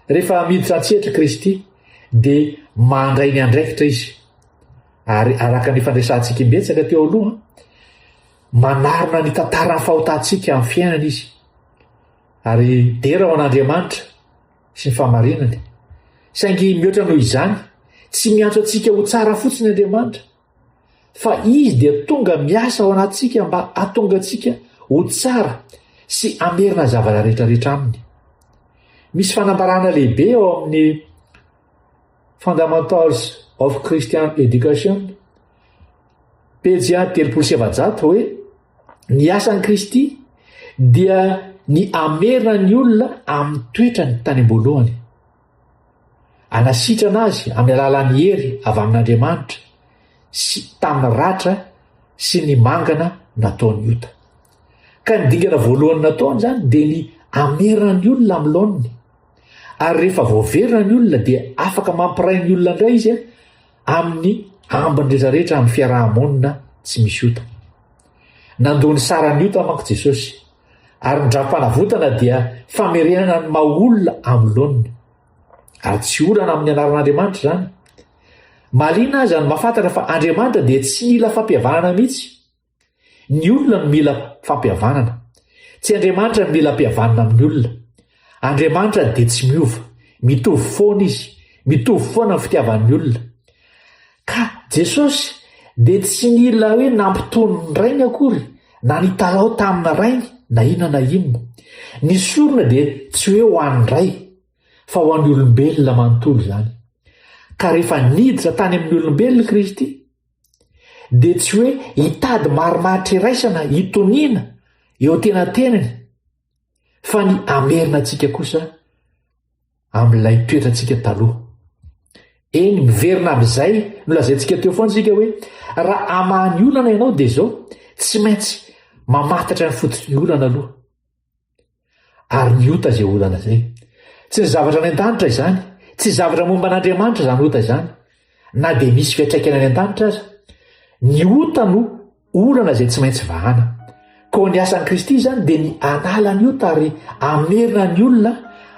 Rehefa miditra antsehatra Kristy dia mandray ny andraikitra izy. Ary araka ny fandraisantsika imbetsaka teo aloha, manarona ny tantarany fahotantsika amin'ny fiainana izy. Ary dera ho an'Andriamanitra sy ny famarinany. Saingy mihoatra noho izany, tsy miantso antsika ho tsara fotsiny Andriamanitra, fa izy dia tonga miasa ao anatsika mba hatonga antsika ho tsara sy amerina zavatra rehetrarehetra aminy. Misy fanambarana lehibe ao amin'ny Fundamentals of Christian Education, pejy 370 hoe ny asan'i Kristy dia ny amerina ny olona amin'ny toetrany tany am-boalohany. Anasitrana azy amin'ny alalan'ny hery avy amin'Andriamanitra sy tamin'ny ratra sy ny mangana nataony ota. Ka ny dingana voalohany nataony zany dia ny amerina ny olona amin'ny laoniny. Ary rehefa voaverina ny olona dia afaka mampiray ny olona indray izy amin'ny ambiny rehetrarehetra amin'ny fiarahamonina tsy misy ota. Nandony sara ny ota manko Jesosy, ary ny dra-panavotana dia famerenana ny maha olona amin'ny laoniny. Ary tsy olana amin'ny anaran'Andriamanitra zany. Mahaliana azy ny mahafantatra fa Andriamanitra dia tsy mila fampihavanana mihitsy. Ny olona no mila fampihavanana. Tsy Andriamanitra no mila hampihavanana amin'ny olona. Andriamanitra dia tsy miova, mitovy foana izy, mitovy foana ny fitiavan'ny olona. Ka Jesosy dia tsy mila hoe nampitony ny rainy akory, na nitalao tamina rainy, na inona na inona. Ny sorona dia tsy hoe ho an'ny ray, fa ho an'ny olombelona manontolo zany. Ka rehefa niditra tany amin'ny olombelona Kristy, dia tsy hoe hitady marimaritra iraisana, hitoniana eo tenantenany, fa ny amerina antsika kosa amin'ilay toetrantsika taloha. Eny miverina amin'izay no lazaintsika teo foana tsika hoe raha amahany olana ianao dia zao tsy maintsy mamantatra ny fototsy ny olana aloha. Ary ny ota izay olana izay. Tsy ny zavatra any an-danitra izany, tsy zavatra momba an'Andriamanitra izany ota izany, na dia misy fiantraikana any an-danitra aza. Ny ota no olana izay tsy maintsy vahana. Koa ny asan'i Kristy izany dia ny anala ny ota ary amerina ny olona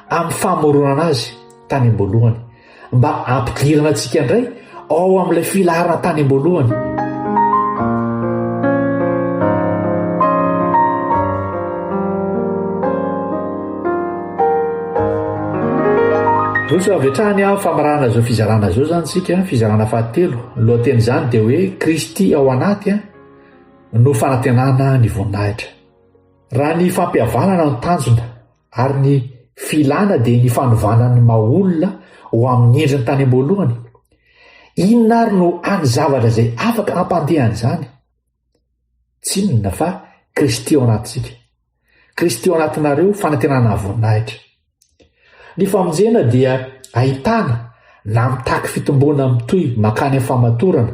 amin'ny famoronana azy tany am-boalohany. mba ampidirana antsika indray ao amin'ilay filaharana tany am-boalohany. roso avetrahany a famarana zao fizarana zao zany tsika fizarana fahatelo lohaten'izany dia hoe Kristy ao anaty no fanantenana ny voninahitra. Raha ny fampihavanana no tanjona ary ny filana dia ny fanovanany maolona ho amin'ny endriny tany am-boalohany, inona ary no any zavatra izay afaka ampandehan' izany? Tsy inona fa Kristy ao anatintsika, Kristy ao anatinareo fanantenana voninahitra. Ny famonjena dia ahitana na mitaky fitomboana mitoy makany amin'ny famatorana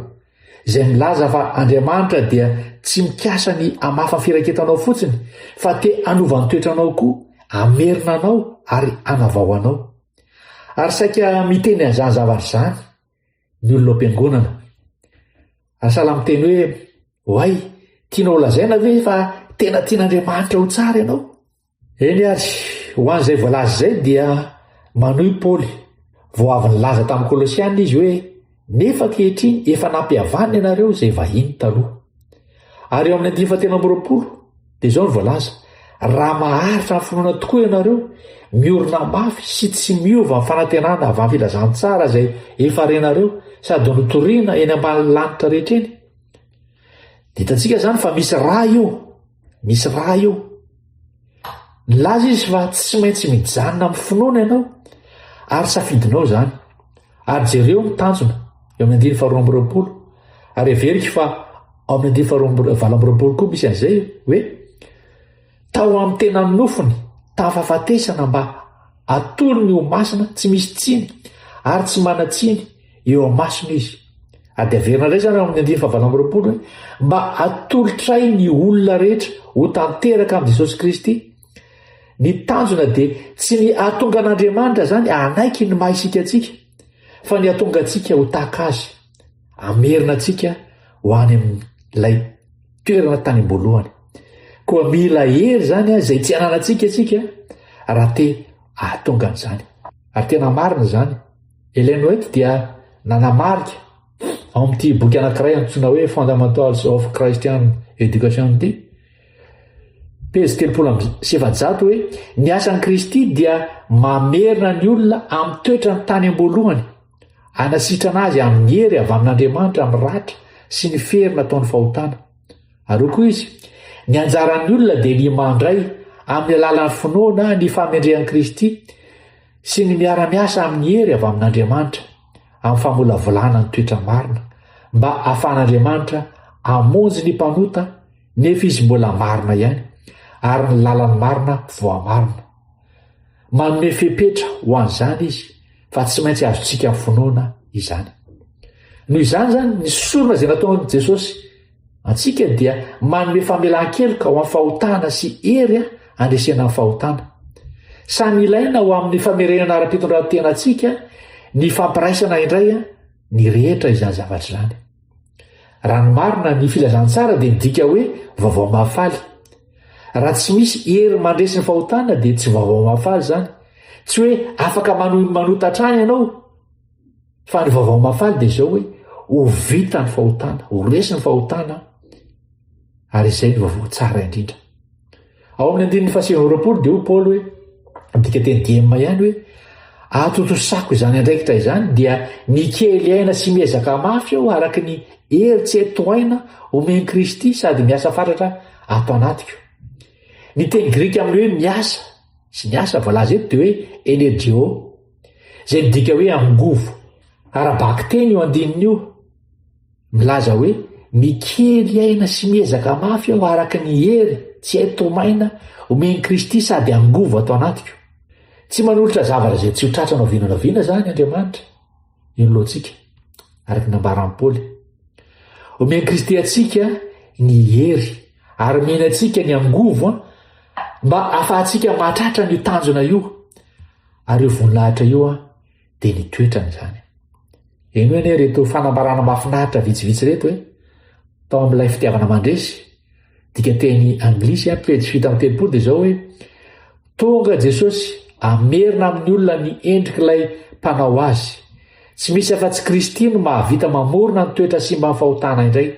izay milaza fa Andriamanitra dia tsy mikasa ny hamafa firaketanao fotsiny fa te hanovany toetranao koa, amerina anao ary hanavao anao. Ary saika miteny an'izany zavatra izany ny olona am-piangonana. Ary sahala miteny hoe hoay, tianao lazaina ve fa tena tian'Andriamanitra ho tsara ianao? Eny ary ho an'izay voalaza izay dia manohy Paoly vao avy nilaza tamin'ny Kolosiana izy hoe nefa kehitriny efa nampihavanina ianareo izay vahiny taloha. Ary eo amin'ny 19 dia izao ny voalaza: raha maharitra ny finoana tokoa ianareo, miorina mafy sy tsy miova ny fanantenana avy amin'ny filazantsara izay efa renareo sady notoriana eny ambany lanitra rehetra eny. Dia hitantsika izany fa misy raha io. Nilaza izy fa tsy maintsy mijanona amin'ny finoana ianao ary safidinao izany. Ary jereo ny tanjona eo amin'ny 19 ary everika fa ao amin'ny 19 koa misy an'izay hoe tao amin'ny tena nofony tafafatesana mba atolo ny ho masina tsy misy tsiny ary tsy mana-tsiny eo amasony izy. Ady averina indray zany ao amin'ny 19 hoe mba atolotray ny olona rehetra ho tanteraka amin'i Jesosy Kristy. Ny tanjona dia tsy ny ahatonga an'Andriamanitra zany anaiky ny maha isika atsika, fa ny ahatonga atsika ho tahaka azy, amerina atsika ho any amin'ilay toerana tany am-boalohany. Koa mila hery zany izay tsy ananantsika atsika raha te ahatonga an'izany. Ary tena marina zany. Ellen White dia nanamarika ao amin'ity boky anankiray antsoina hoe Fundamentals of Christian Education page 307 hoe ny asan'i Kristy dia mamerina ny olona amin'ny toetrany tany am-boalohany, anasitrana azy amin'ny hery avy amin'Andriamanitra amin'ny ratra sy ny fery nataon'ny fahotana. Ary koa izy ny anjaran'ny olona dia ny mandray amin'ny alalan'ny finoana ny famendrehan'i Kristy sy ny miara-miasa amin'ny hery avy amin'Andriamanitra amin'ny famolavolana ny toetra marina mba ahafahan'Andriamanitra hamonjy ny mpanota nefa izy mbola marina ihany ary ny lalany marina voamarina. Manome fepetra ho an'izany izy fa tsy maintsy azontsika amin'ny finoana izany. Noho izany zany ny sorona izay nataon'i Jesosy antsika dia manome famelan-keloka ho amin'ny fahotana sy hery andresena amin'ny fahotana. Samy ilaina ho amin'ny famerenana ara-pitondran-tena antsika ny fampiraisana indray ny rehetra izany zavatra izany. Raha ny marina ny filazantsara dia midika hoe vaovao mahafaly. Raha tsy misy hery mandresy ny fahotana dia tsy vaovao mahafaly izany. Tsy hoe afaka manota hatrany ianao, fa ny vaovao mahafaly dia izao hoe ho vita ny fahotana, ho resy ny fahotana, ary izay ny vaovao tsara indrindra. Ao amin'ny 19 dia ho Paoly hoe midika teny diema ihany hoe atotosako izany andraikitra izany dia mikely aina sy miezaka mafy aho araka ny hery tsy etoaina omeny Kristy sady miasa fatratra ato anatiko. Ny teny grika amin'ny hoe miasa sy miasa voalaza eto dia hoe energio, izay midika hoe angovo. Arabaky teny io andininy io milaza hoe mikely aina sy miezaka mafy aho araka ny hery tsy etomaina omeny Kristy sady angovo ato anatiko. Tsy manolotra zavatra izay tsy ho tratranao vinanaviana zany Andriamanitra. Io loantsika araka nambaran'i Paoly. Omeny Kristy atsika ny hery ary mena atsika ny angovo mba ahafahantsika mahatratra ny tanjona io. Ary io voninahitra io dia ny toetrany izany. Eny hoe ne reto fanambarana mahafinaritra vitsivitsy reto hoe tao amin'ilay fitiavana mandresy, dika teny anglisy pejy 7 dia izao hoe tonga Jesosy amerina amin'ny olona ny endrik'ilay mpanao azy tsy misy afa-tsy Kristy no mahavita mamorona ny toetra simba amin'ny fahotana indray,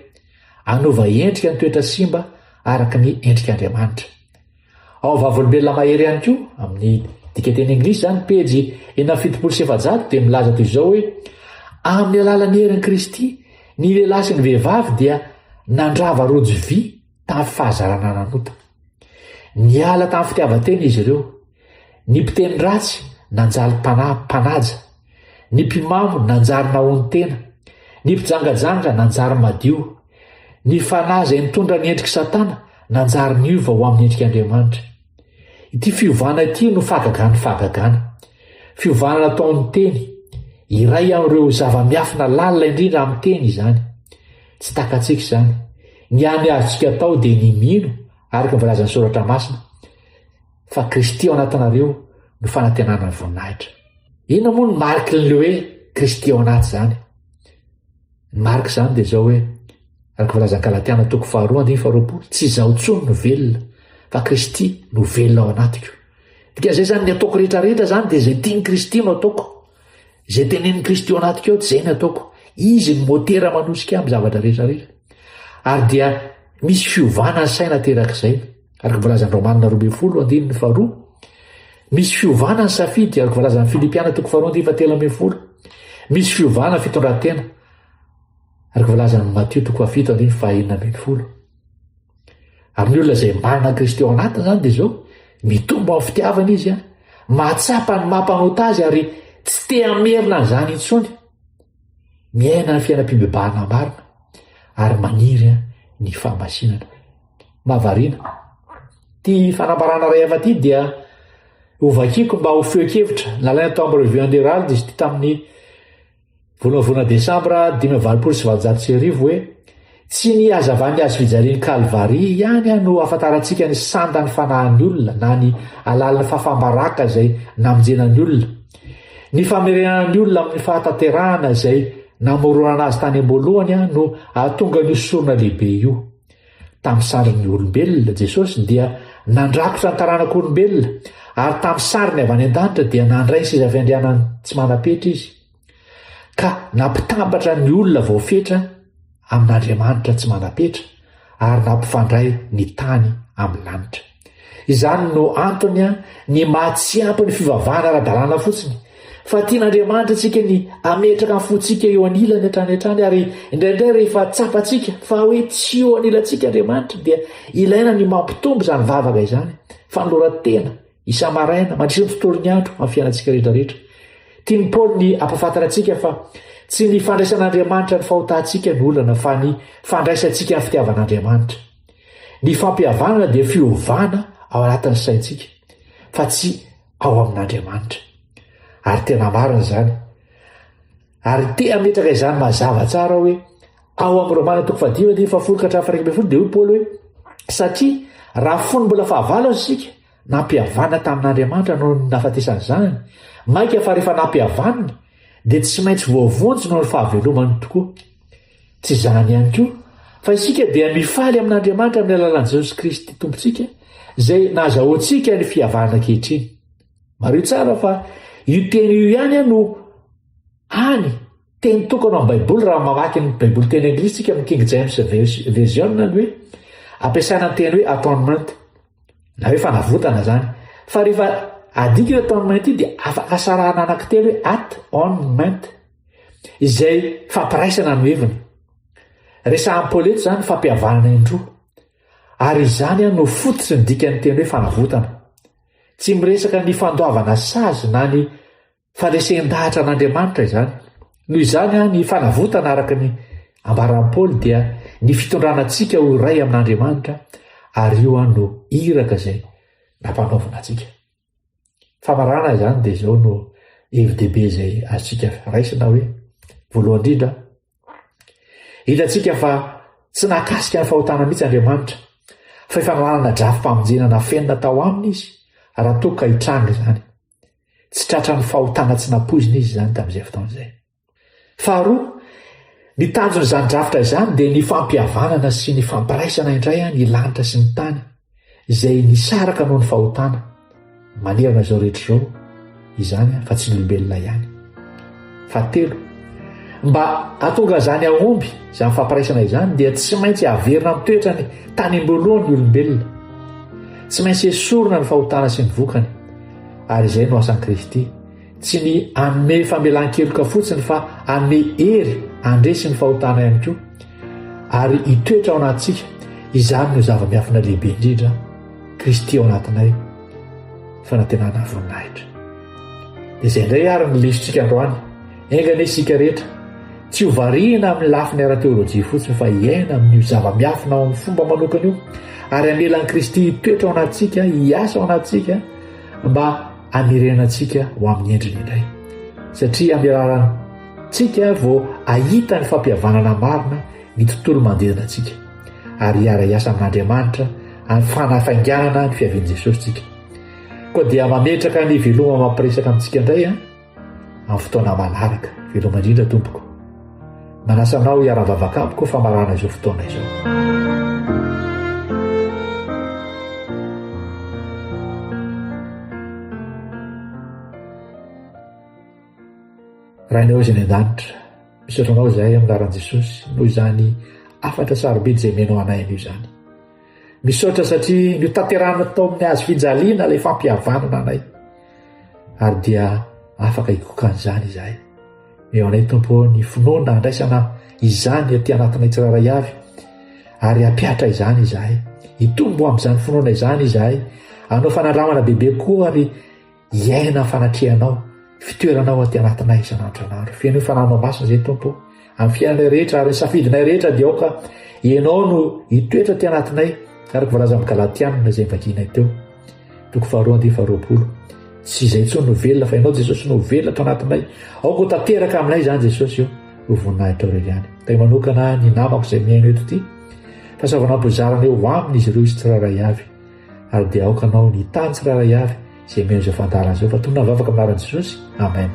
anova endrika ny toetra simba araka ny endrik'Andriamanitra. Ao vavolombelona mahery ihany koa amin'ny dikateny anglisy zany pejy 700 dia milaza toy izao hoe amin'ny alalan'ny herin'i Kristy ny lehilahy sy ny vehivavy dia nandrava rojo vy tamin'ny fahazarana nanota. Niala tamin'ny fitiavan-tena izy ireo, ny mpiteny ratsy nanjary mpanaja, ny mpimamo nanjary nahony-tena, ny mpijangajanga nanjary madio, ny fanahy izay nitondra ny endriky Satana nanjary niova ho amin'ny endrik'Andriamanitra. Ity fiovana ity no fahagagana fahagagana, fiovana nataon'ny teny, iray amin'ireo zava-miafina lalina indrindra amin'ny teny izany. Tsy takatsika izany, ny any azontsika atao dia ny mino araka ny voalazan'ny soratra masina fa Kristy ao anatinareo no fanantenana ny voninahitra. Inona moa ny mariky n'ilay hoe Kristy ao anaty zany? Ny mariky zany dia izao hoe araka voalazan'ny Galatiana 2:20, tsy izaho intsony no velona fa Kristy no velona ao anatiko. Dikan'izay zany ny ataoko rehetrarehetra zany dia izay tiany Kristy no ataoko, izay tenenin'ny Kristy ao anatiko ao dia izay ny ataoko. Izy ny motera manosika amin'ny zavatra rehetrarehetra. Ary dia misy fiovana ny saina terak'izay araka voalazan'ny Romanina 12:1, misy fiovana ny safidy araka voalazan'ny Filipiana 2:13, misy fiovana ny fitondran-tena araka voalazan'ny Matio 7:9. Ary ny olona izay manana Kristy ao anatiny zany dia izao mitombo amin'ny fitiavana izy, mahatsapa ny mampanota azy ary tsy te hamerina an'izany intsony. Miaina ny fiainam-pibebahana marina ary maniry ny fahamasinana. Mahavariana, ty fanambarana ray afa-ty dia hovakiako mba ho feo-kevitra nalaina tao amin'ny Revue Herald izy ty tamin'ny volana Desambra 1979 hoe tsy ny hazavany azo fijalian'ny Kalvari ihany no afantarantsika ny sandan'ny fanahin'ny olona na ny alalan'ny fafambaraka izay namonjenan'ny olona, ny famerenan'ny olona amin'ny fahatanterahana izay namorona azy tany am-boalohany no ahatonga ny osorona lehibe io. Tamin'ny sandrin'ny olombelona Jesosy dia nandrakotra ny taranak'olombelona ary tamin'ny sariny avy any an-danitra dia nandray ny seza fiandrianany tsy manapetra izy, ka nampitambatra ny olona voafetra amin'Andriamanitra tsy manapetra ary nampifandray ny tany amin'ny lanitra. Izany no antony ny mahatsy ampy ny fivavahana ara-dalàna fotsiny, fa tian'Andriamanitra tsika ny ametraka ny fontsika eo anilany hatrany ary indraindray rehefa tsapantsika fa hoe tsy eo anilantsika Andriamanitra dia ilaina ny mampitombo izany vavaka izany, fanoloran-tena isa-maraina mandritra ny tontolon'ny andro amin'ny fiainantsika rehetrarehetra. Tiany Paoly ny ampahafantara antsika fa tsy ny fandraisan'Andriamanitra ny fahotantsika ny olana fa ny fandraisantsika ny fitiavan'Andriamanitra. Ny fampihavanana dia fiovana ao anatin'ny saintsika fa tsy ao amin'Andriamanitra. Ary tena marina izany. Ary te ametraka izany mazava tsara hoe ao amin'ny Romana 10:10-11 dia hoy Paoly hoe satria raha fony mbola fahavalo azy isika nampihavana tamin'Andriamanitra no nahafatesany zanany, maika fa rehefa nampihavanana dia tsy maintsy voavonjy no ny fahavelomany tokoa. Tsy izany ihany koa fa isika dia mifaly amin'Andriamanitra amin'ny alalan'i Jesosy Kristy tompontsika izay nahazahoantsika ny fihavanana ankehitriny. Mario tsara fa io teny io ihany no any teny tokana amin'ny Baiboly raha mamaky ny Baiboly teny anglisy tsika amin'ny King James Version ny hoe ampiasaina ny teny hoe atonement na hoe fanavotana zany, fa rehefa adika io atonement io dia afaka sarahana anankitelo hoe at-on-ment izay fampiraisana no heviny. Resahan'ny Paoly eto zany fampihavanana indroa ary izany no fototsy ny dikan'ny teny hoe fanavotana. Tsy miresaka ny fandoavana sazy na ny falesen-dahatra an'Andriamanitra izany. Noho izany ny fanavotana araka ny ambaran'i Paoly dia ny fitondranantsika ho iray amin'Andriamanitra ary io no iraka izay nampanaovana antsika. Famarana izany dia izao no hevi-dehibe izay azontsika raisina hoe voalohany indrindra hitantsika fa tsy nakasika ny fahotana mihitsy Andriamanitra fa efa nanana drafi-pamonjenana fenina tao aminy izy raha toa ka hitranga izany. Tsy tratra ny fahotana tsy napoizina izy izany tamin'izay fotoan'izay. Faharoa, ny tanjon'izany drafitra izany dia ny fampihavanana sy ny fampiraisana indray ny lanitra sy ny tany izay nisaraka noho ny fahotana manerana izao rehetra izao izany fa tsy ny olombelona ihany. Fahatelo, mba atonga zany aomby izany fampiraisana izany dia tsy maintsy averina amin'ny toetrany tany am-boalohany ny olombelona, tsy maintsy esorina ny fahotana sy ny vokany. Ary izay no asan'i Kristy, tsy ny anome famelan-keloka fotsiny fa anome hery andresy ny fahotana ihany koa, ary hitoetra ao anatintsika. Izany no zava-miafina lehibe indrindra Kristy ao anatinay, fanantenana voninahitra. Dia izay indray ary ny lesontsika androany, engane isika rehetra tsy ho variana amin'ny lafiny ara-teolojia fotsiny fa hiaina amin'ny zava-miafina ao amin'ny fomba manokana io, ary amelan'i Kristy hitoetra ao anatintsika, hiasa ao anatintsika mba hamerenantsika ho amin'ny endriny indray. Satria amin'ny alalantsika vao ahita ny fampihavanana marina ny tontolo mandedana antsika, ary hiara-hiasa amin'Andriamanitra amin'ny fanafainganana ny fiavian'i Jesosy tsika. Koa dia mametraka ny veloma mampiresaka amintsika indray amin'ny fotoana malaraka. Veloma indrindra tompoko, manasa anao hiara-bavaka amiko famarana izao fotoana izao. Raha inao izay ny an-danitra, misaotra anao izahay amin'ny anaran'i Jesosy noho izany afatra sarobidy izay menao anay an'io izany. Misaotra satria niotanterana tao amin'ny hazo fijaliana ilay fampihavanana anay, ary dia afaka hikokan'izany izahay. Eo anay Tompo ny finoana handraisana izany aty anatinay tsiraray avy, ary hampiatra izany izahay, hitombo amin'izany finoana izany izahay, hanao fanandramana bebe koa ary hiaina fanatrehanao, fitoeranao aty anatinay isan'andro. Feno fananao masina izay Tompo amin'ny fiainanay rehetra, ary safidinay rehetra dia aoka ianao no hitoetra aty anatinay, araka voalaza amin'ny Galatianina izay vakianay teo 2:20. Tsy izay intsony no velona fa ianao Jesosy no velona ato anatinay. Aoka ho tanteraka aminay izany Jesosy io, ho voninahitra ao iany. Tegna manokana ny namako izay miaino eto ity, fa savanam-pozarana eo aminy izy ireo izy tsiraray avy, ary dia aoka anao ny tany tsiraray avy izay miaino izay fandarana izao, fa tonga navavaka amin'ny anaran'i Jesosy. Amen.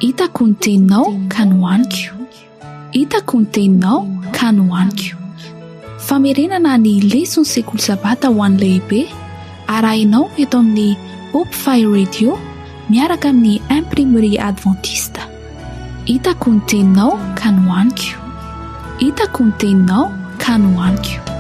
Hitako ny teninao ka nohaniko, hitako ny teninao ka nohaniko. Famerenana ny leson'ny sekoly sabata ho an'ny lehibe arahinao eto amin'ny Hope Fire Radio miaraka amin'ny imprimerie adventiste. Hitako ny teninao ka nohaniko, hitako ny teninao ka nohaniko.